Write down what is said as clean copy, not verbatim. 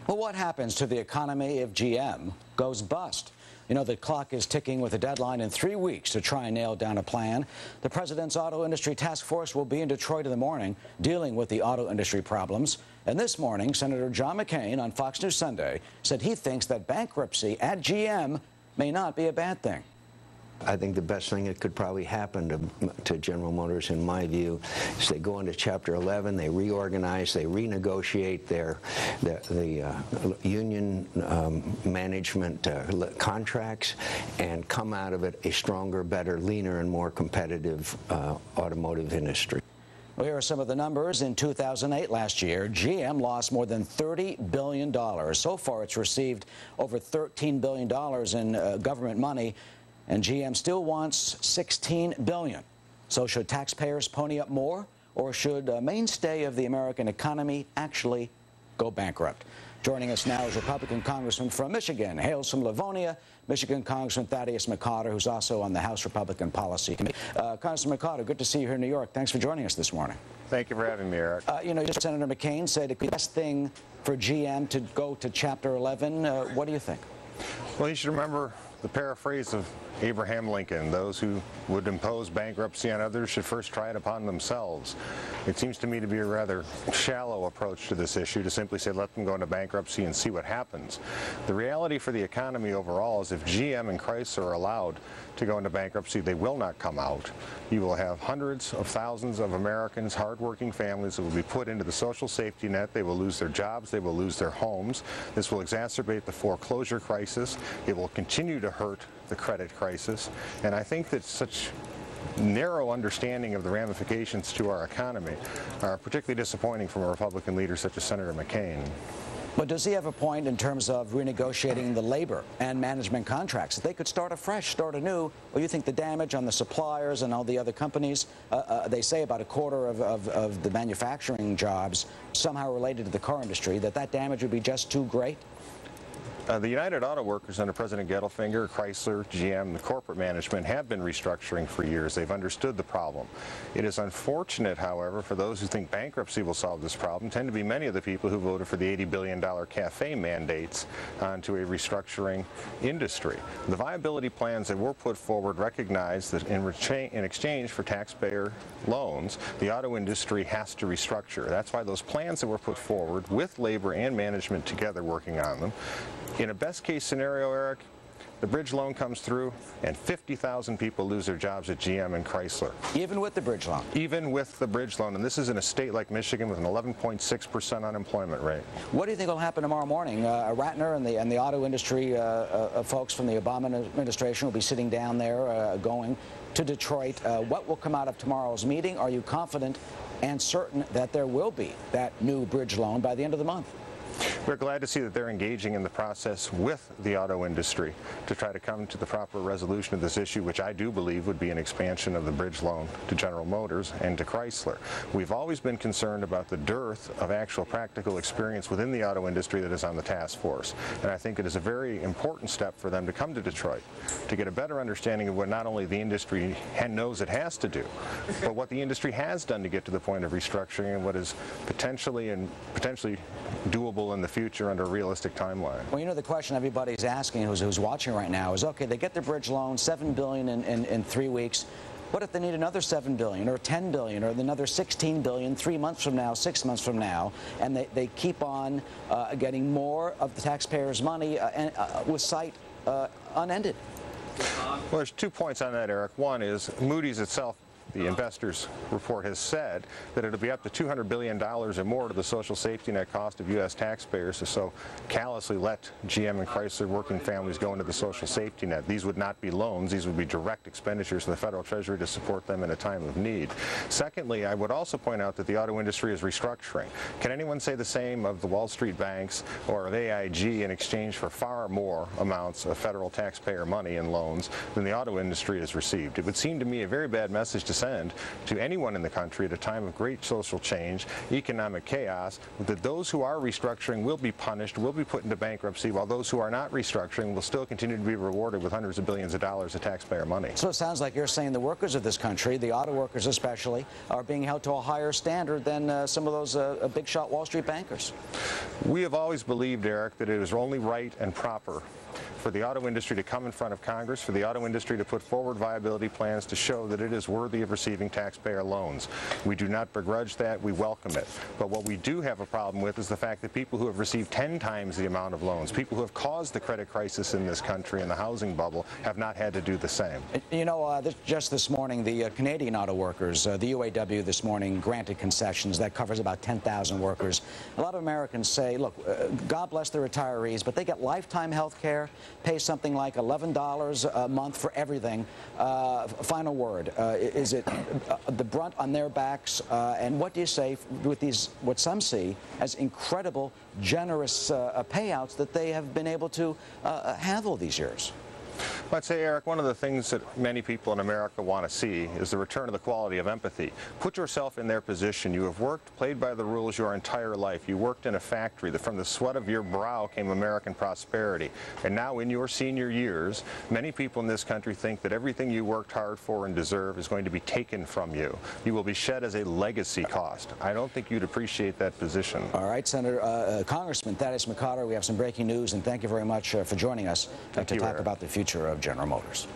Well, what happens to the economy if GM goes bust? You know, the clock is ticking with a deadline in 3 weeks to try and nail down a plan. The president's auto industry task force will be in Detroit in the morning dealing with the auto industry problems. And this morning, Senator John McCain on Fox News Sunday said he thinks that bankruptcy at GM may not be a bad thing. I think the best thing that could probably happen to General Motors, in my view, is they go into Chapter 11, they reorganize, they renegotiate the union management contracts, and come out of it a stronger, better, leaner, and more competitive automotive industry. Well, here are some of the numbers. In 2008, last year, GM lost more than $30 billion. So far, it's received over $13 billion in government money. And GM still wants $16 billion. So should taxpayers pony up more, or should a mainstay of the American economy actually go bankrupt? Joining us now is Republican Congressman from Michigan, hails from Livonia, Michigan Congressman Thaddeus McCotter, who's also on the House Republican Policy Committee. Congressman McCotter, good to see you here in New York. Thanks for joining us this morning. Thank you for having me, Eric. You know, Senator McCain said it'd be the best thing for GM to go to Chapter 11. What do you think? Well, you should remember the paraphrase of Abraham Lincoln: those who would impose bankruptcy on others should first try it upon themselves. It seems to me to be a rather shallow approach to this issue to simply say let them go into bankruptcy and see what happens. The reality for the economy overall is if GM and Chrysler are allowed to go into bankruptcy, they will not come out. You will have hundreds of thousands of Americans, hardworking families, that will be put into the social safety net. They will lose their jobs. They will lose their homes. This will exacerbate the foreclosure crisis. It will continue to hurt the credit crisis. And I think that such narrow understanding of the ramifications to our economy are particularly disappointing from a Republican leader such as Senator McCain. But does he have a point in terms of renegotiating the labor and management contracts? If they could start afresh, start anew, or you think the damage on the suppliers and all the other companies, they say about a quarter of the manufacturing jobs somehow related to the car industry, that damage would be just too great? The United Auto Workers under President Gettelfinger, Chrysler, GM, the corporate management have been restructuring for years. They've understood the problem. It is unfortunate, however, for those who think bankruptcy will solve this problem, tend to be many of the people who voted for the $80 billion CAFE mandates onto a restructuring industry. The viability plans that were put forward recognize that in exchange for taxpayer loans, the auto industry has to restructure. That's why those plans that were put forward, with labor and management together working on them, in a best-case scenario, Eric, the bridge loan comes through and 50,000 people lose their jobs at GM and Chrysler. Even with the bridge loan? Even with the bridge loan. And this is in a state like Michigan with an 11.6% unemployment rate. What do you think will happen tomorrow morning? Ratner and the auto industry folks from the Obama administration will be sitting down there going to Detroit. What will come out of tomorrow's meeting? Are you confident and certain that there will be that new bridge loan by the end of the month? We're glad to see that they're engaging in the process with the auto industry to try to come to the proper resolution of this issue, which I do believe would be an expansion of the bridge loan to General Motors and to Chrysler. We've always been concerned about the dearth of actual practical experience within the auto industry that is on the task force. And I think it is a very important step for them to come to Detroit to get a better understanding of what not only the industry knows it has to do, but what the industry has done to get to the point of restructuring and what is potentially doable in the future under a realistic timeline. Well, you know, the question everybody's asking who's watching right now is, okay, they get their bridge loan, $7 billion in 3 weeks. What if they need another $7 billion or $10 billion or another $16 billion 3 months from now, 6 months from now, and they keep on getting more of the taxpayers' money with sight unended? Well, there's 2 points on that, Eric. One is Moody's itself, the investors report, has said that it'll be up to $200 billion or more to the social safety net cost of U.S. taxpayers to so callously let GM and Chrysler working families go into the social safety net. These would not be loans. These would be direct expenditures to the federal treasury to support them in a time of need. Secondly, I would also point out that the auto industry is restructuring. Can anyone say the same of the Wall Street banks or of AIG in exchange for far more amounts of federal taxpayer money in loans than the auto industry has received? It would seem to me a very bad message to send to anyone in the country at a time of great social change, economic chaos, that those who are restructuring will be punished, will be put into bankruptcy, while those who are not restructuring will still continue to be rewarded with hundreds of billions of dollars of taxpayer money. So it sounds like you're saying the workers of this country, the auto workers especially, are being held to a higher standard than some of those big shot Wall Street bankers. We have always believed, Eric, that it is only right and proper for the auto industry to come in front of Congress, for the auto industry to put forward viability plans to show that it is worthy of receiving taxpayer loans. We do not begrudge that. We welcome it. But what we do have a problem with is the fact that people who have received 10 times the amount of loans, people who have caused the credit crisis in this country and the housing bubble, have not had to do the same. You know, just this morning, the Canadian auto workers, the UAW this morning granted concessions. That covers about 10,000 workers. A lot of Americans say, look, God bless the retirees, but they get lifetime health care, pay something like $11 a month for everything. Final word, is it the brunt on their backs? And what do you say with these, what some see as incredible, generous payouts that they have been able to handle these years? I'd say, Eric, one of the things that many people in America want to see is the return of the quality of empathy. Put yourself in their position. You have worked, played by the rules your entire life. You worked in a factory that from the sweat of your brow came American prosperity. And now in your senior years, many people in this country think that everything you worked hard for and deserve is going to be taken from you. You will be shed as a legacy cost. I don't think you'd appreciate that position. All right, Congressman Thaddeus McCotter, we have some breaking news, and thank you very much for joining us to talk about the future of General Motors.